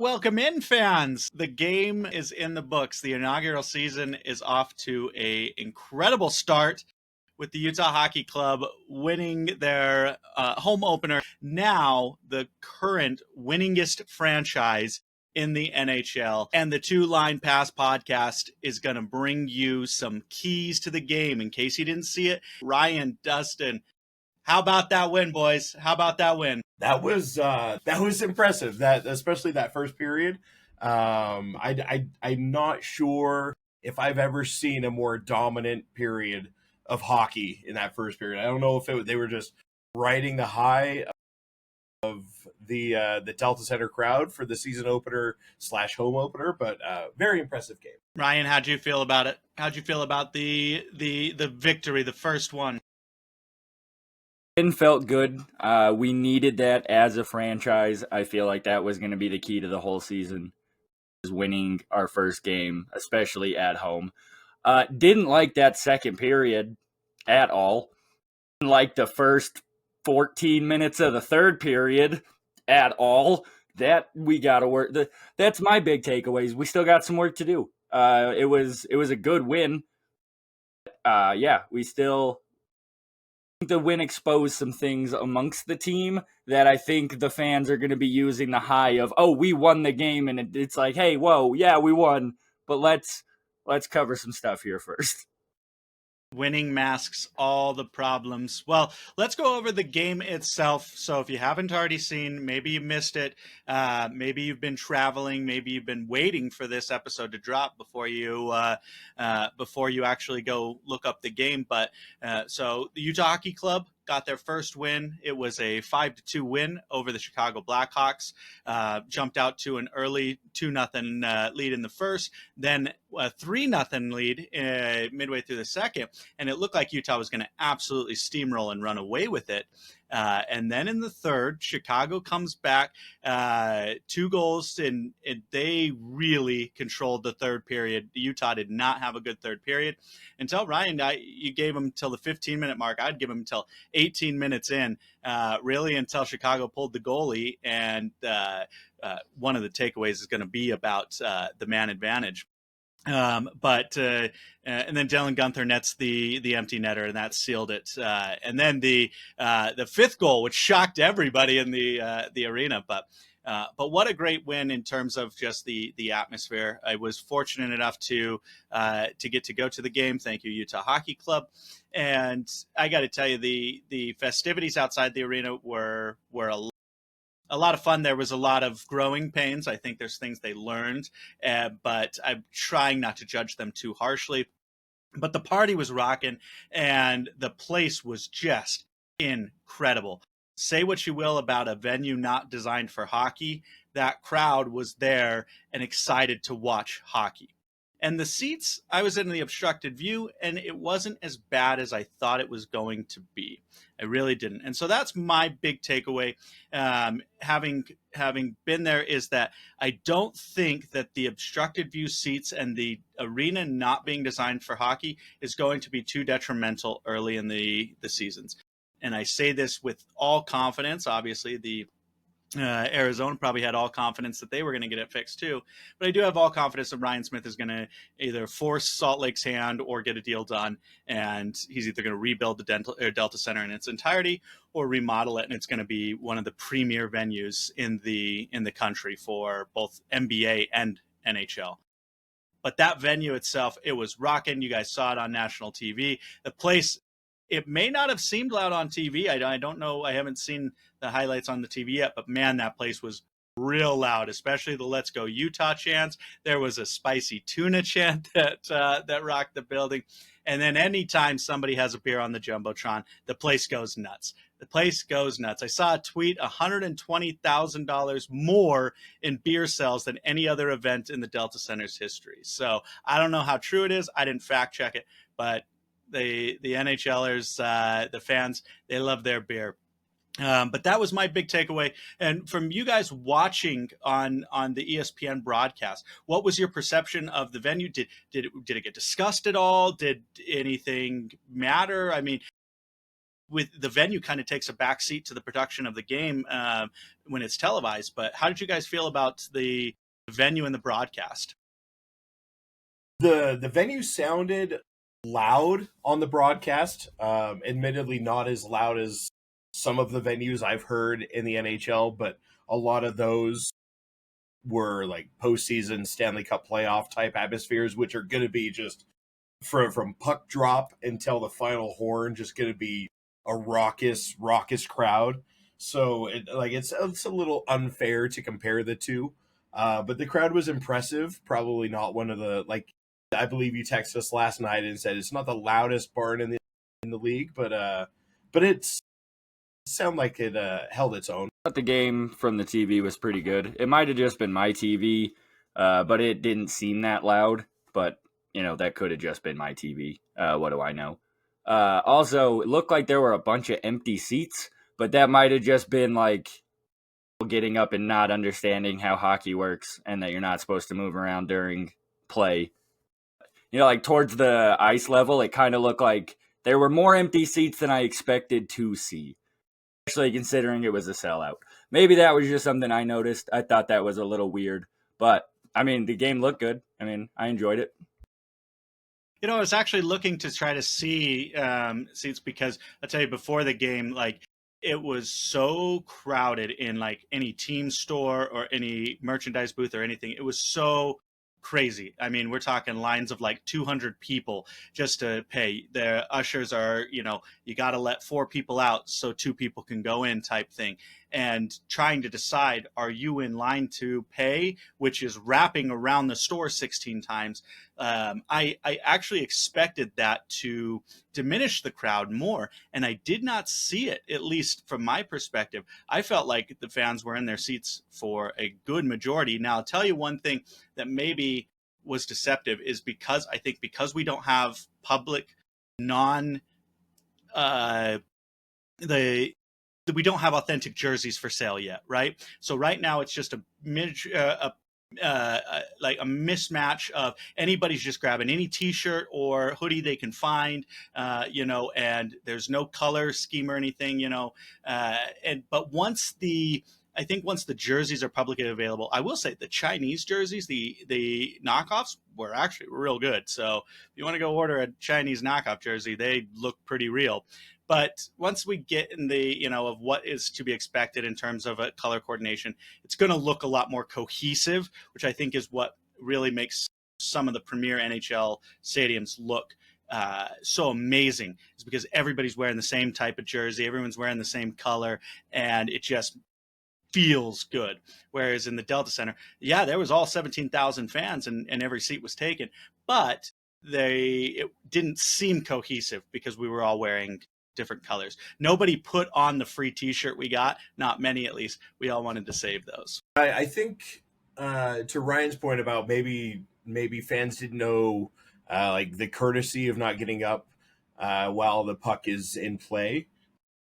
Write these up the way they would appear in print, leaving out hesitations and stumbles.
Welcome in, fans. The game is in the books. The inaugural season is off to a incredible start with the Utah Hockey Club winning their home opener. Now the current winningest franchise in the NHL. And the Two Line Pass podcast is going to bring you some keys to the game. In case you didn't see it, Ryan, Dustin, how about that win, boys? How about that win? That was impressive. That especially that first period. I'm not sure if I've ever seen a more dominant period of hockey in that first period. I don't know if they were just riding the high of the Delta Center crowd for the season opener / home opener, but very impressive game. Ryan, how'd you feel about it? How'd you feel about the victory, the first one? It felt good. We needed that as a franchise. I feel like that was going to be the key to the whole season, is winning our first game, especially at home. Didn't like that second period at all. Didn't like the first 14 minutes of the third period at all. That we got to work. That's my big takeaways. We still got some work to do. It was a good win. We still. The win exposed some things amongst the team that I think the fans are going to be using the high of, oh, we won the game, and it's like, hey, whoa, yeah, we won, but let's cover some stuff here first. Winning masks all the problems. Well, let's go over the game itself. So if you haven't already seen, maybe you missed it, maybe you've been traveling, maybe you've been waiting for this episode to drop before you actually go look up the game. But so the Utah Hockey Club got their first win. It was a 5-2 win over the Chicago Blackhawks. Jumped out to an early 2-0 lead in the first, then a 3-0 lead midway through the second, and it looked like Utah was going to absolutely steamroll and run away with it. And then in the third, Chicago comes back, 2 goals, and they really controlled the third period. Utah did not have a good third period until Ryan. You gave them till the 15-minute mark. I'd give them until 18 minutes in, really until Chicago pulled the goalie. And one of the takeaways is going to be about the man advantage. And then Dylan Guenther nets the empty netter, and that sealed it. And then the fifth goal, which shocked everybody in the arena, but what a great win in terms of just the atmosphere. I was fortunate enough to get to go to the game. Thank you, Utah Hockey Club. And I got to tell you, the festivities outside the arena were a lot of fun. There was a lot of growing pains. I think there's things they learned, but I'm trying not to judge them too harshly. But the party was rocking, and the place was just incredible. Say what you will about a venue not designed for hockey, that crowd was there and excited to watch hockey. And the seats, I was in the obstructed view, and it wasn't as bad as I thought it was going to be. I really didn't. And so that's my big takeaway, having been there, is that I don't think that the obstructed view seats and the arena not being designed for hockey is going to be too detrimental early in the seasons. And I say this with all confidence. Obviously, the Arizona probably had all confidence that they were going to get it fixed too. But I do have all confidence that Ryan Smith is going to either force Salt Lake's hand or get a deal done. And he's either going to rebuild the Delta Center in its entirety or remodel it. And it's going to be one of the premier venues in the country for both NBA and NHL. But that venue itself, it was rocking. You guys saw it on national TV. The place, it may not have seemed loud on TV. I don't know. I haven't seen the highlights on the TV yet, but man, that place was real loud, especially the Let's Go Utah chants. There was a Spicy Tuna chant that rocked the building. And then anytime somebody has a beer on the Jumbotron, the place goes nuts. The place goes nuts. I saw a tweet, $120,000 more in beer sales than any other event in the Delta Center's history. So I don't know how true it is. I didn't fact check it, but the NHLers, the fans, they love their beer. But that was my big takeaway. And from you guys watching on the ESPN broadcast, what was your perception of the venue? Did it get discussed at all? Did anything matter? I mean, with the venue kind of takes a backseat to the production of the game when it's televised. But how did you guys feel about the venue and the broadcast? The venue sounded loud on the broadcast. Admittedly, not as loud as some of the venues I've heard in the NHL, but a lot of those were like postseason Stanley Cup playoff type atmospheres, which are going to be just from puck drop until the final horn, just going to be a raucous crowd. So it's a little unfair to compare the two, but the crowd was impressive. Probably not one of the, like, I believe you texted us last night and said it's not the loudest barn in the league, but it's sound like it held its own. But the game from the TV was pretty good. It might have just been my TV, but it didn't seem that loud. But that could have just been my TV. What do I know? Also, it looked like there were a bunch of empty seats, but that might have just been like getting up and not understanding how hockey works and that you're not supposed to move around during play. Like towards the ice level, it kind of looked like there were more empty seats than I expected to see, especially considering it was a sellout. Maybe that was just something I noticed. I thought that was a little weird, but the game looked good. I enjoyed it. I was actually looking to try to see seats because I'll tell you, before the game, like, it was so crowded in like any team store or any merchandise booth or anything. It was so crazy. We're talking lines of like 200 people just to pay. The ushers are, you got to let 4 people out so 2 people can go in type thing. And trying to decide, are you in line to pay, which is wrapping around the store 16 times. I actually expected that to diminish the crowd more, and I did not see it, at least from my perspective. I felt like the fans were in their seats for a good majority. Now, I'll tell you one thing that maybe was deceptive is because we don't have public we don't have authentic jerseys for sale yet, right? So right now it's just like a mismatch of anybody's just grabbing any t-shirt or hoodie they can find, and there's no color scheme or anything, but once the jerseys are publicly available, I will say the Chinese jerseys, the knockoffs, were actually real good. So if you want to go order a Chinese knockoff jersey, they look pretty real. But once we get in the, of what is to be expected in terms of a color coordination, it's going to look a lot more cohesive, which I think is what really makes some of the premier NHL stadiums look so amazing, is because everybody's wearing the same type of jersey, everyone's wearing the same color, and it just feels good. Whereas in the Delta Center, there was all 17,000 fans and every seat was taken, but it didn't seem cohesive because we were all wearing different colors. Nobody put on the free t-shirt we got, not many at least. We all wanted to save those. I think to Ryan's point about maybe fans didn't know like the courtesy of not getting up while the puck is in play,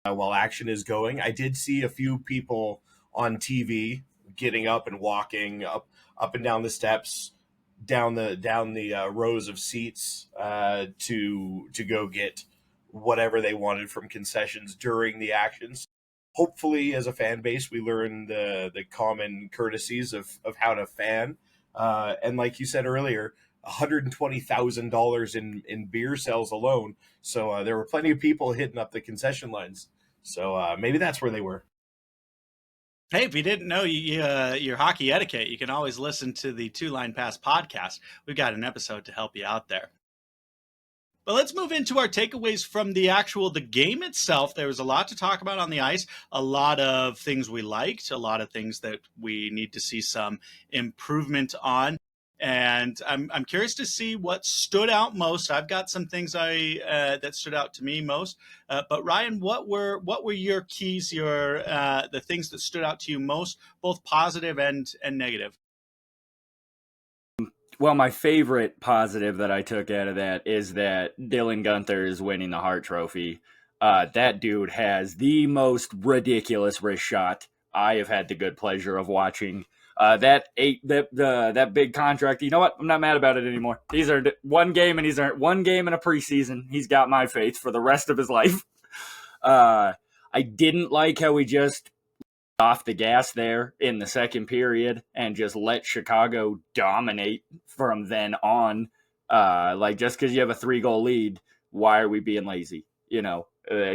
while action is going. I did see a few people on TV getting up and walking up and down the steps, down the rows of seats to go get whatever they wanted from concessions during the actions. Hopefully, as a fan base, we learn the common courtesies of how to fan. And like you said earlier, $120,000 in beer sales alone. So there were plenty of people hitting up the concession lines. So maybe that's where they were. Hey, if you didn't know your hockey etiquette, you can always listen to the Two Line Pass podcast. We've got an episode to help you out there. But let's move into our takeaways from the game itself. There was a lot to talk about on the ice, a lot of things we liked, a lot of things that we need to see some improvement on. And I'm curious to see what stood out most. I've got some things that stood out to me most. But Ryan, what were your keys, the things that stood out to you most, both positive and negative? Well, my favorite positive that I took out of that is that Dylan Guenthers is winning the Hart Trophy. That dude has the most ridiculous wrist shot I have had the good pleasure of watching. That big contract. You know what? I'm not mad about it anymore. He's earned one game, and he's earned one game in a preseason. He's got my faith for the rest of his life. I didn't like how we just off the gas there in the second period and just let Chicago dominate from then on. Like, just because you have a 3-goal lead, why are we being lazy?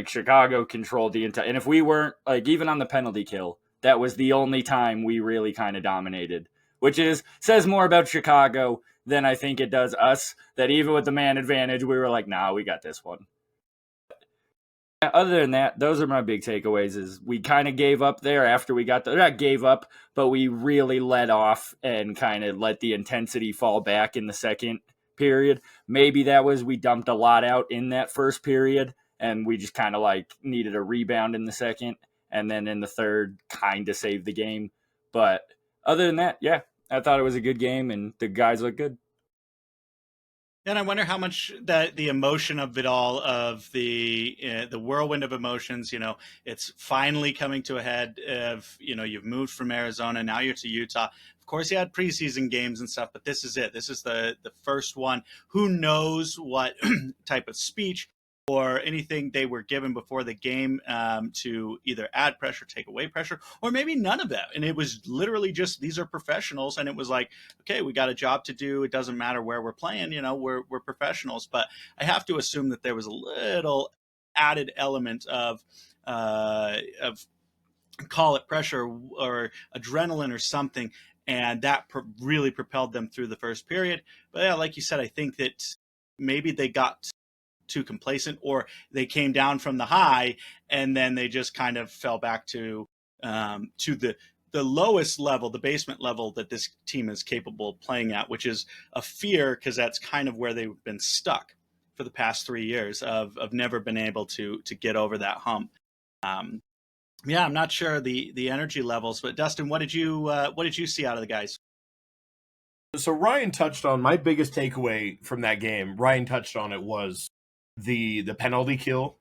Chicago controlled the entire. And if we weren't, like, even on the penalty kill, that was the only time we really kind of dominated, which says more about Chicago than I think it does us. That even with the man advantage, we were like, nah, we got this one. Other than that, those are my big takeaways. Is we kind of gave up there after we got not gave up, but we really let off and kind of let the intensity fall back in the second period. Maybe that was we dumped a lot out in that first period, and we just kind of like needed a rebound in the second, and then in the third, kind of saved the game. But other than that, yeah, I thought it was a good game, and the guys look good. And I wonder how much that the emotion of it all, of the whirlwind of emotions, it's finally coming to a head. Of you've moved from Arizona, now you're to Utah. Of course, you had preseason games and stuff, but this is it. This is the first one. Who knows what type of speech or anything they were given before the game to either add pressure, take away pressure, or maybe none of that. And it was literally just, these are professionals. And it was like, okay, we got a job to do. It doesn't matter where we're playing, we're professionals. But I have to assume that there was a little added element of call it pressure or adrenaline or something. And that really propelled them through the first period. But yeah, like you said, I think that maybe they got too complacent, or they came down from the high and then they just kind of fell back to the lowest level, the basement level that this team is capable of playing at, which is a fear, because that's kind of where they've been stuck for the past 3 years of never been able to get over that hump. Yeah, I'm not sure the energy levels, but Dustin, what did you see out of the guys? So Ryan touched on my biggest takeaway from that game. Ryan touched on it was the penalty kill.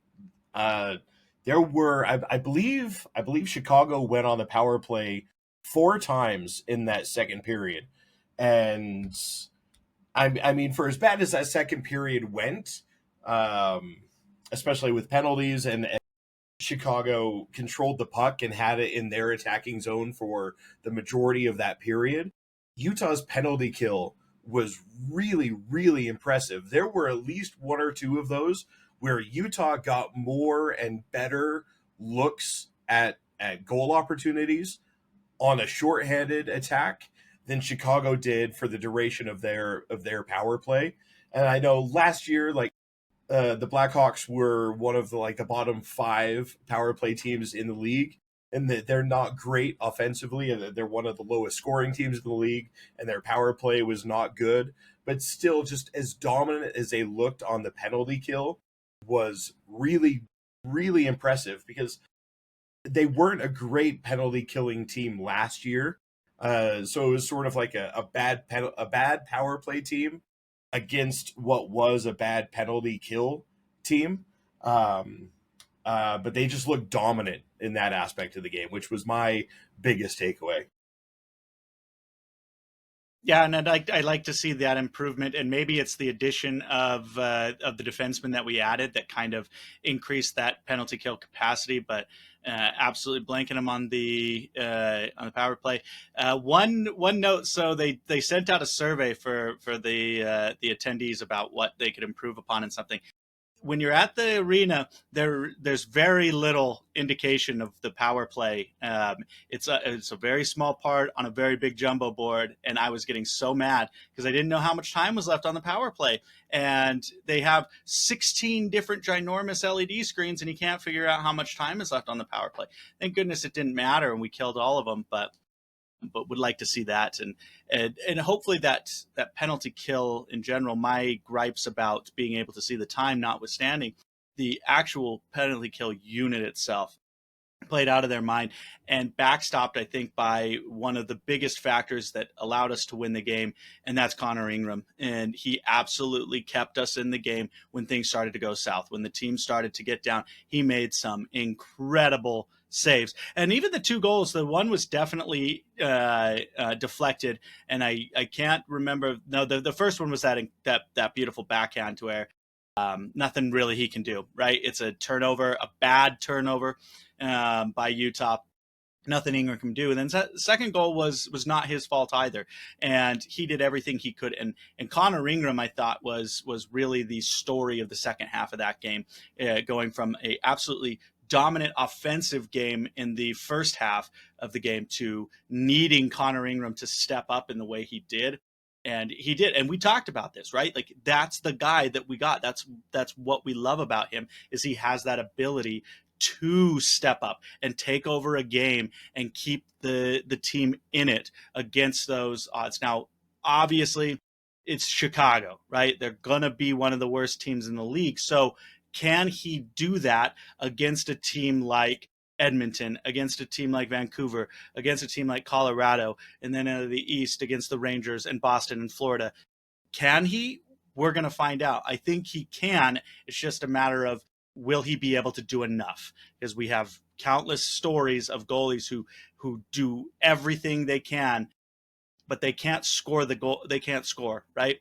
There were, I believe Chicago went on the power play 4 times in that second period, and I mean, for as bad as that second period went, especially with penalties, and Chicago controlled the puck and had it in their attacking zone for the majority of that period, Utah's penalty kill was really, really impressive. There were at least 1 or 2 of those where Utah got more and better looks at goal opportunities on a shorthanded attack than Chicago did for the duration of their power play. And I know last year, like, the Blackhawks were one of the bottom 5 power play teams in the league, and that they're not great offensively, and they're one of the lowest scoring teams in the league, and their power play was not good, but still, just as dominant as they looked on the penalty kill was really, really impressive, because they weren't a great penalty killing team last year. So it was sort of like a bad power play team against what was a bad penalty kill team. But they just looked dominant in that aspect of the game, which was my biggest takeaway. Yeah, and I'd like to see that improvement, and maybe it's the addition of the defenseman that we added that kind of increased that penalty kill capacity. But absolutely blanking them on the power play. One note: so they sent out a survey for the attendees about what they could improve upon and something. When you're at the arena, there's very little indication of the power play. It's a very small part on a very big jumbo board, and I was getting so mad because I didn't know how much time was left on the power play. And they have 16 different ginormous LED screens, and you can't figure out how much time is left on the power play. Thank goodness it didn't matter, and we killed all of them. But would like to see that, and hopefully that penalty kill in general. My gripes about being able to see the time notwithstanding, the actual penalty kill unit itself played out of their mind and backstopped, I think, by one of the biggest factors that allowed us to win the game, and that's Connor Ingram. And he absolutely kept us in the game when things started to go south. When the team started to get down, he made some incredible saves. And even the 2 goals, the one was definitely deflected, and I can't remember. No, the first one was that beautiful backhand to where nothing really he can do, right? It's a turnover, a bad turnover by Utah. Nothing Ingram can do. And then second goal was not his fault either, and he did everything he could. And Connor Ingram, I thought, was really the story of the second half of that game, going from a absolutely dominant offensive game in the first half of the game to needing Connor Ingram to step up in the way he did. And he did. And we talked about this, right? Like, that's the guy that we got. That's what we love about him, is he has that ability to step up and take over a game and keep the team in it against those odds. Now, obviously, it's Chicago, right? They're going to be one of the worst teams in the league. So can he do that against a team like Edmonton, against a team like Vancouver, against a team like Colorado, and then out of the East against the Rangers and Boston and Florida? Can he? We're going to find out. I think he can. It's just a matter of, will he be able to do enough? Because we have countless stories of goalies who do everything they can, but they can't score the goal. They can't score, right?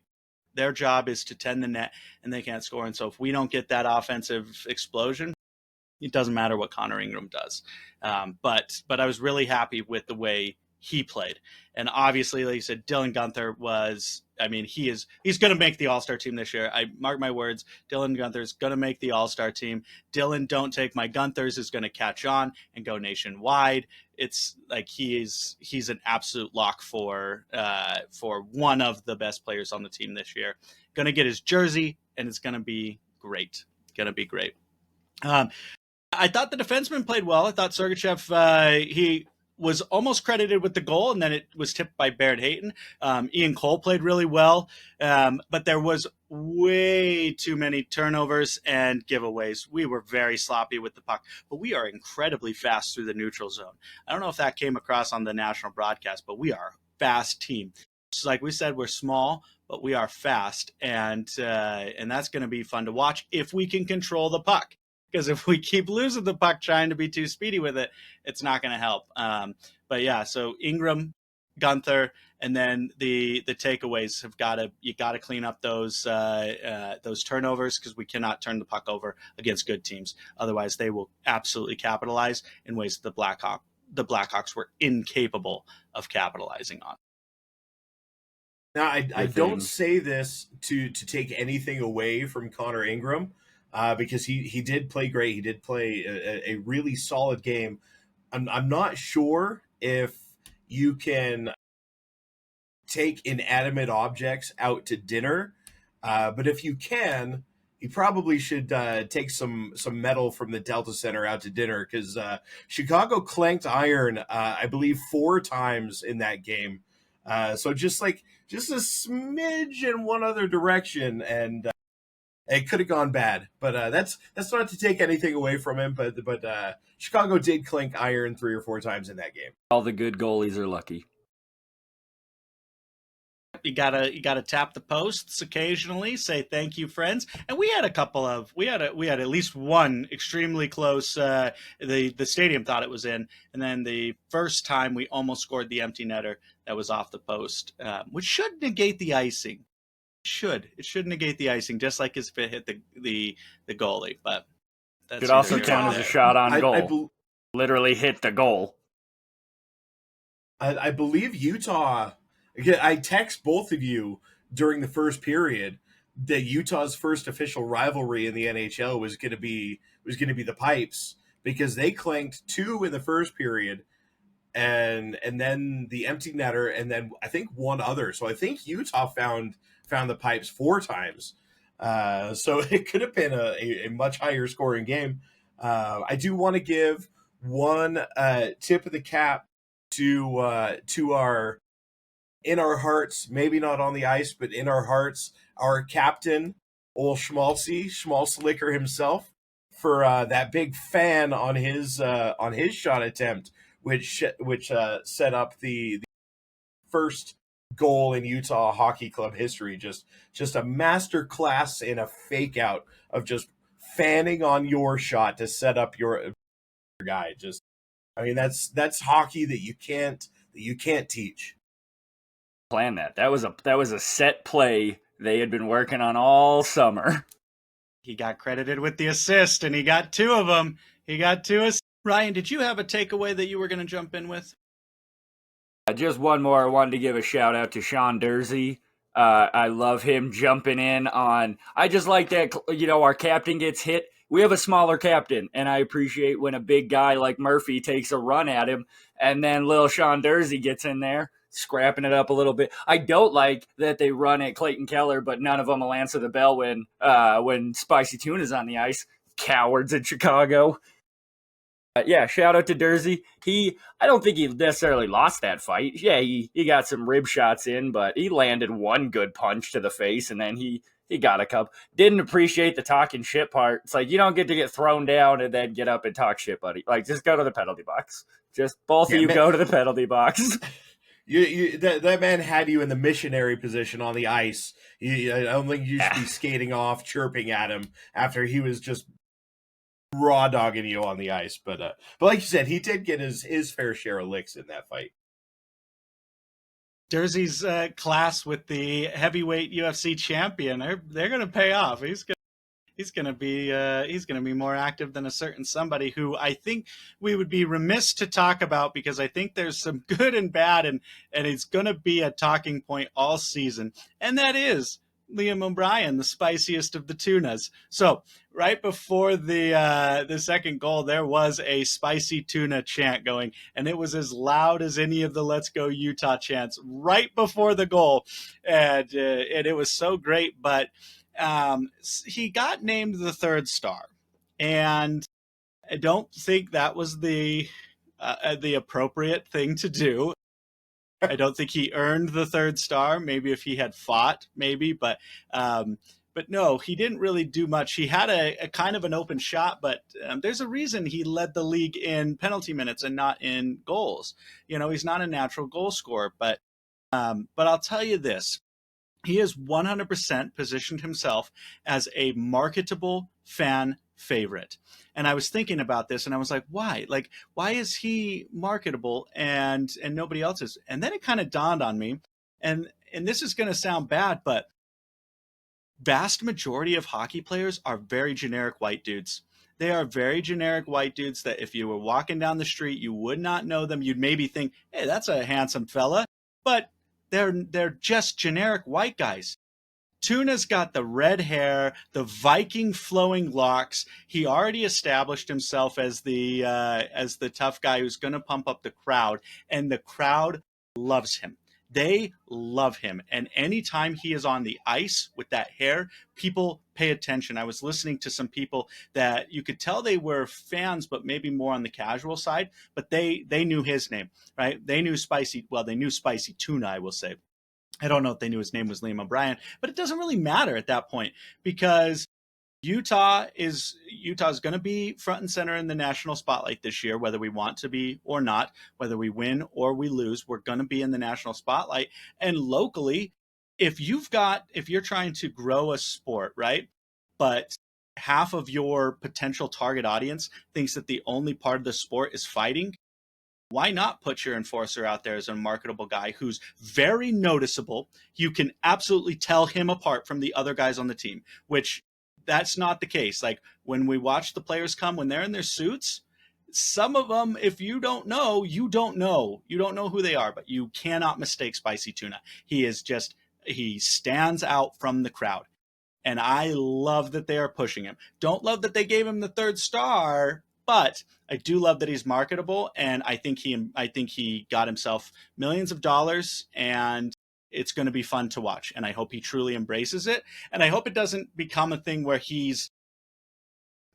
Their job is to tend the net, and they can't score. And so if we don't get that offensive explosion, it doesn't matter what Connor Ingram does. But I was really happy with the way he played. And obviously, like you said, Dylan Guenther was, I mean, he's going to make the All-Star team this year. I mark my words, Dylan Guenther is going to make the All-Star team. Dylan, don't take my Guenthers, is going to catch on and go nationwide. It's like he's an absolute lock for one of the best players on the team this year. Going to get his jersey, and it's going to be great. Going to be great. I thought the defenseman played well. I thought Sergachev, he was almost credited with the goal, and then it was tipped by Barrett Hayton. Ian Cole played really well, but there was way too many turnovers and giveaways. We were very sloppy with the puck, but we are incredibly fast through the neutral zone. I don't know if that came across on the national broadcast, but we are a fast team. So like we said, we're small, but we are fast, and that's going to be fun to watch if we can control the puck. Because if we keep losing the puck trying to be too speedy with it, it's not going to help. But yeah, so Ingram, Guenther, and then the takeaways you got to clean up those turnovers, because we cannot turn the puck over against good teams. Otherwise, they will absolutely capitalize in ways that the Blackhawks were incapable of capitalizing on. Now, I don't say this to take anything away from Connor Ingram. Because he did play great. He did play a really solid game. I'm not sure if you can take inanimate objects out to dinner, but if you can, you probably should take some metal from the Delta Center out to dinner, because Chicago clanked iron, I believe, 4 times in that game. So just a smidge in one other direction, and it could have gone bad, but that's not to take anything away from him. But Chicago did clink iron 3 or 4 times in that game. All the good goalies are lucky. You gotta tap the posts occasionally, say thank you, friends. And we had at least one extremely close. The stadium thought it was in, and then the first time we almost scored the empty netter that was off the post, which should negate the icing. It should negate the icing, just like if it hit the goalie. But that could also count as a shot on goal. Literally hit the goal. I believe Utah. I text both of you during the first period that Utah's first official rivalry in the NHL was going to be the Pipes, because they clanked 2 in the first period, and then the empty netter, and then I think one other. So I think Utah found the Pipes 4 times. So it could have been a much higher scoring game. I do want to give one tip of the cap to our, in our hearts, maybe not on the ice, but in our hearts, our captain, old Schmalzlicker himself, for that big fan on his shot attempt, which set up the first goal in Utah Hockey Club history. Just a master class in a fake out of just fanning on your shot to set up your guy. That's hockey that you can't teach. Plan that. That was a set play they had been working on all summer. He got credited with the assist, and he got 2 of them. He got 2 assists. Ryan, did you have a takeaway that you were going to jump in with? Just one more. I wanted to give a shout out to Sean Dursey. I love him jumping in on. I just like that, our captain gets hit. We have a smaller captain, and I appreciate when a big guy like Murphy takes a run at him, and then little Sean Dursey gets in there, scrapping it up a little bit. I don't like that they run at Clayton Keller, but none of them will answer the bell when Spicy Tuna's on the ice. Cowards in Chicago. Yeah, shout out to Dursey. I don't think he necessarily lost that fight. Yeah, he got some rib shots in, but he landed one good punch to the face, and then he got a cup. Didn't appreciate the talking shit part. It's like, you don't get to get thrown down and then get up and talk shit, buddy. Like, just go to the penalty box. Just both of you go to the penalty box. That man had you in the missionary position on the ice. I don't think you should be skating off, chirping at him after he was just raw dogging you on the ice. But like you said, he did get his fair share of licks in that fight. Dursey's class with the heavyweight UFC champion, they're going to pay off. He's going to be more active than a certain somebody who I think we would be remiss to talk about, because I think there's some good and bad, and it's going to be a talking point all season, and that is Liam O'Brien, the spiciest of the tunas. So right before the second goal, there was a spicy tuna chant going, and it was as loud as any of the "Let's Go Utah" chants right before the goal, and it was so great. But he got named the third star, and I don't think that was the appropriate thing to do. I don't think he earned the third star. Maybe if he had fought, maybe, but no, he didn't really do much. He had a kind of an open shot, but there's a reason he led the league in penalty minutes and not in goals. He's not a natural goal scorer, but I'll tell you this. He has 100% positioned himself as a marketable fan favorite. And I was thinking about this, and I was like, why? Like, why is he marketable and nobody else is? And then it kind of dawned on me, and this is going to sound bad, but vast majority of hockey players are very generic white dudes. They are very generic white dudes that if you were walking down the street, you would not know them. You'd maybe think, hey, that's a handsome fella, but they're just generic white guys. Tuna's got the red hair, the Viking flowing locks. He already established himself as the tough guy who's going to pump up the crowd, and the crowd loves him. They love him, and anytime he is on the ice with that hair, people pay attention. I was listening to some people that you could tell they were fans, but maybe more on the casual side, but they knew his name, right? They knew Spicy Tuna, I will say. I don't know if they knew his name was Liam O'Brien, but it doesn't really matter at that point, because Utah is going to be front and center in the national spotlight this year, whether we want to be or not, whether we win or we lose, we're going to be in the national spotlight. And locally, if you're trying to grow a sport, right, but half of your potential target audience thinks that the only part of the sport is fighting, why not put your enforcer out there as a marketable guy who's very noticeable? You can absolutely tell him apart from the other guys on the team, which that's not the case. Like when we watch the players come, when they're in their suits, some of them, if you don't know, you don't know who they are, but you cannot mistake Spicy Tuna. He stands out from the crowd. And I love that they are pushing him. Don't love that they gave him the third star, but I do love that he's marketable, and I think he got himself millions of dollars, and it's going to be fun to watch. And I hope he truly embraces it, and I hope it doesn't become a thing where he's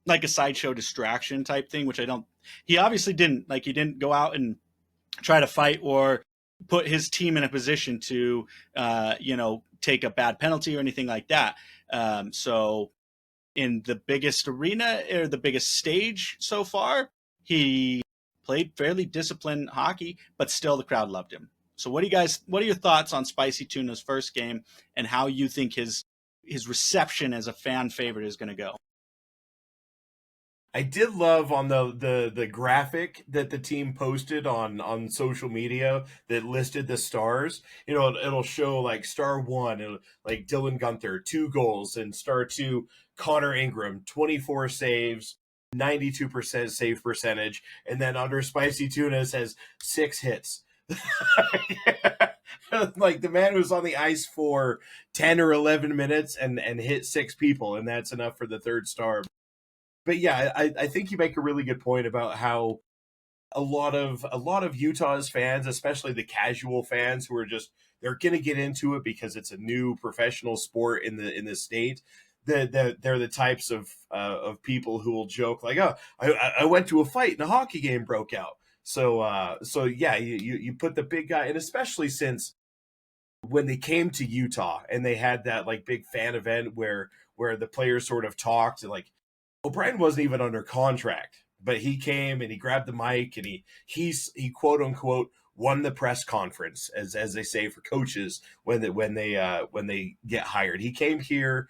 like a sideshow distraction type thing, which I don't. He obviously didn't. Like, he didn't go out and try to fight or put his team in a position to, take a bad penalty or anything like that. So in the biggest arena or the biggest stage so far, he played fairly disciplined hockey, but still the crowd loved him. So what are your thoughts on Spicy Tuna's first game and how you think his reception as a fan favorite is going to go? I did love on the graphic that the team posted on social media that listed the stars. You know, it'll show like star one, like Dylan Guenther, 2 goals, and star two, Connor Ingram, 24 saves, 92% save percentage, and then under Spicy Tuna it says 6 hits. Like the man who's on the ice for 10 or 11 minutes and hit 6 people, and that's enough for the third star. But yeah, I think you make a really good point about how a lot of Utah's fans, especially the casual fans who are just they're gonna get into it because it's a new professional sport in the state. They're the types of people who will joke like, "Oh, I went to a fight and a hockey game broke out." So yeah, you put the big guy, and especially since when they came to Utah and they had that like big fan event where the players sort of talked and like O'Brien wasn't even under contract, but he came and he grabbed the mic and he quote unquote won the press conference, as they say for coaches when they get hired. He came here,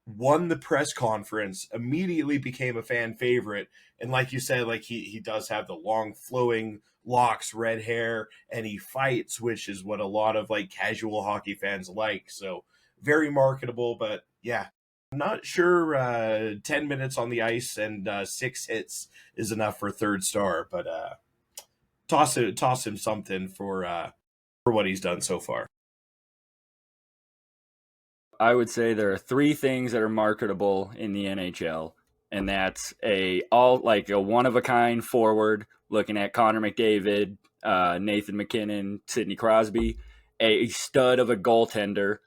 won the press conference, immediately became a fan favorite, and like you said, like he does have the long flowing locks, red hair, and he fights, which is what a lot of like casual hockey fans like. So very marketable, but yeah, I'm not sure 10 minutes on the ice and 6 hits is enough for third star, but toss him something for what he's done so far. I would say there are three things that are marketable in the NHL, and that's a one of a kind forward. Looking at Connor McDavid, Nathan McKinnon, Sidney Crosby, a stud of a goaltender,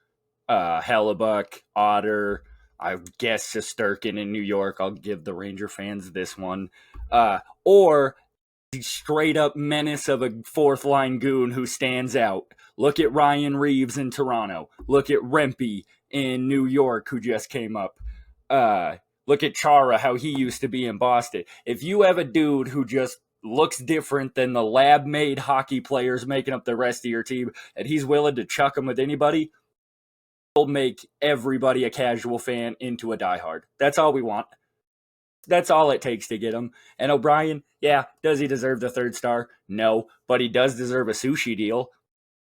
Hellebuck, Otter, I guess Shesterkin in New York. I'll give the Ranger fans this one, or the straight up menace of a fourth line goon who stands out. Look at Ryan Reeves in Toronto. Look at Rempe in New York, who just came up. Look at Chara, how he used to be in Boston. If you have a dude who just looks different than the lab made hockey players making up the rest of your team, and he's willing to chuck them with anybody, will make everybody a casual fan into a diehard. That's all we want. That's all it takes to get him. And O'Brien, yeah, does he deserve the third star? No, but he does deserve a sushi deal.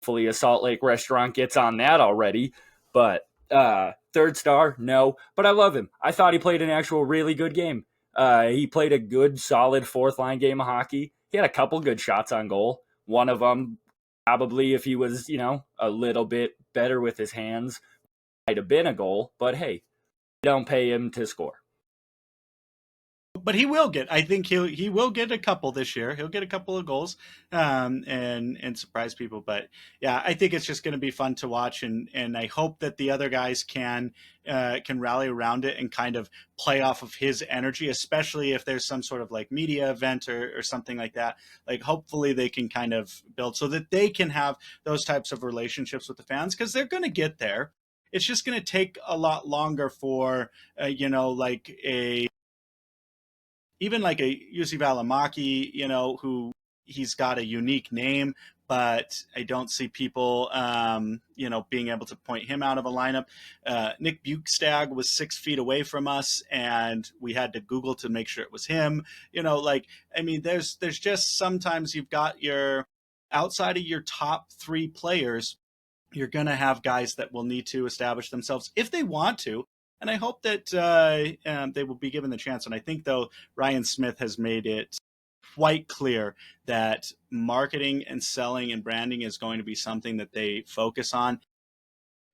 Hopefully a Salt Lake restaurant gets on that already. But third star, no. But I love him. I thought he played an actual really good game. He played a good, solid fourth line game of hockey. He had a couple good shots on goal. One of them, probably if he was, a little bit better with his hands, might have been a goal. But hey, don't pay him to score. But he will get. I think he will get a couple this year. He'll get a couple of goals, and surprise people. But yeah, I think it's just going to be fun to watch, and I hope that the other guys can rally around it and kind of play off of his energy, especially if there's some sort of like media event or something like that. Like hopefully they can kind of build so that they can have those types of relationships with the fans because they're going to get there. It's just going to take a lot longer for like a even like a Jussi Välimäki, who he's got a unique name, but I don't see people, being able to point him out of a lineup. Nick Bukestad was 6 feet away from us, and we had to Google to make sure it was him. There's just sometimes you've got your outside of your top 3 players, you're going to have guys that will need to establish themselves if they want to. And I hope that they will be given the chance. And I think, though, Ryan Smith has made it quite clear that marketing and selling and branding is going to be something that they focus on.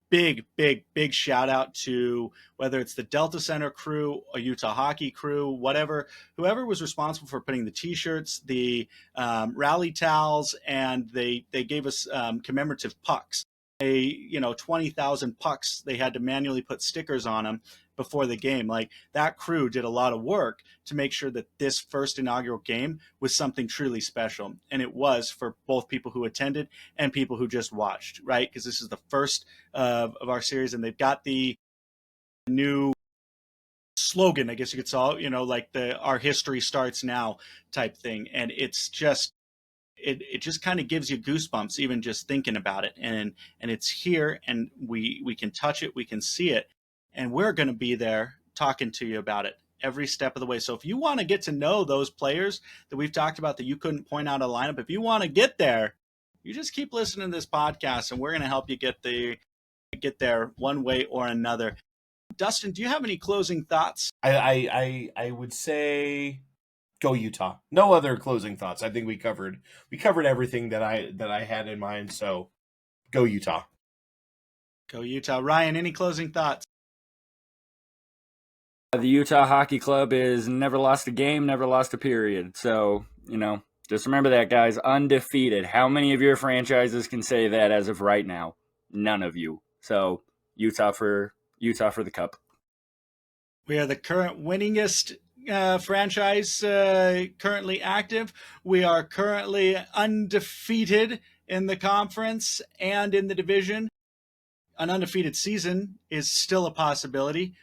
Big, big, big shout out to whether it's the Delta Center crew, a Utah hockey crew, whoever was responsible for putting the T-shirts, the rally towels, and they gave us commemorative pucks. 20,000 pucks, they had to manually put stickers on them before the game. Like that crew did a lot of work to make sure that this first inaugural game was something truly special. And it was for both people who attended and people who just watched, right? Because this is the first of our series, and they've got the new slogan, I guess you could say, like the "Our history starts now" type thing. And it's just, it just kind of gives you goosebumps even just thinking about it, and it's here, and we can touch it, we can see it, and we're going to be there talking to you about it every step of the way. So if you want to get to know those players that we've talked about that you couldn't point out a lineup, if you want to get there, you just keep listening to this podcast, and we're going to help you get there one way or another. Dustin, do you have any closing thoughts? I would say go Utah. No other closing thoughts. I think we covered everything that I had in mind. So go Utah. Go Utah. Ryan, any closing thoughts? The Utah Hockey Club is never lost a game, never lost a period. So, just remember that, guys. Undefeated. How many of your franchises can say that as of right now? None of you. So, Utah for the cup. We are the current winningest franchise currently active. We are currently undefeated in the conference and in the division. An undefeated season is still a possibility.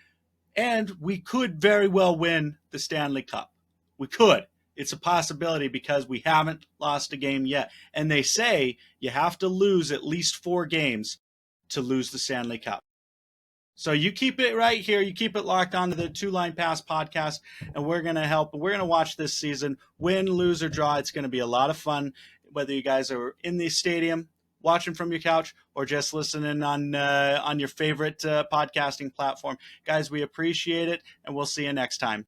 And we could very well win the Stanley Cup. We could. It's a possibility because we haven't lost a game yet. And they say you have to lose at least 4 games to lose the Stanley Cup. So you keep it right here. You keep it locked on to the Two Line Pass podcast, and we're going to help. We're going to watch this season, win, lose, or draw. It's going to be a lot of fun, whether you guys are in the stadium, watching from your couch, or just listening on your favorite podcasting platform. Guys, we appreciate it, and we'll see you next time.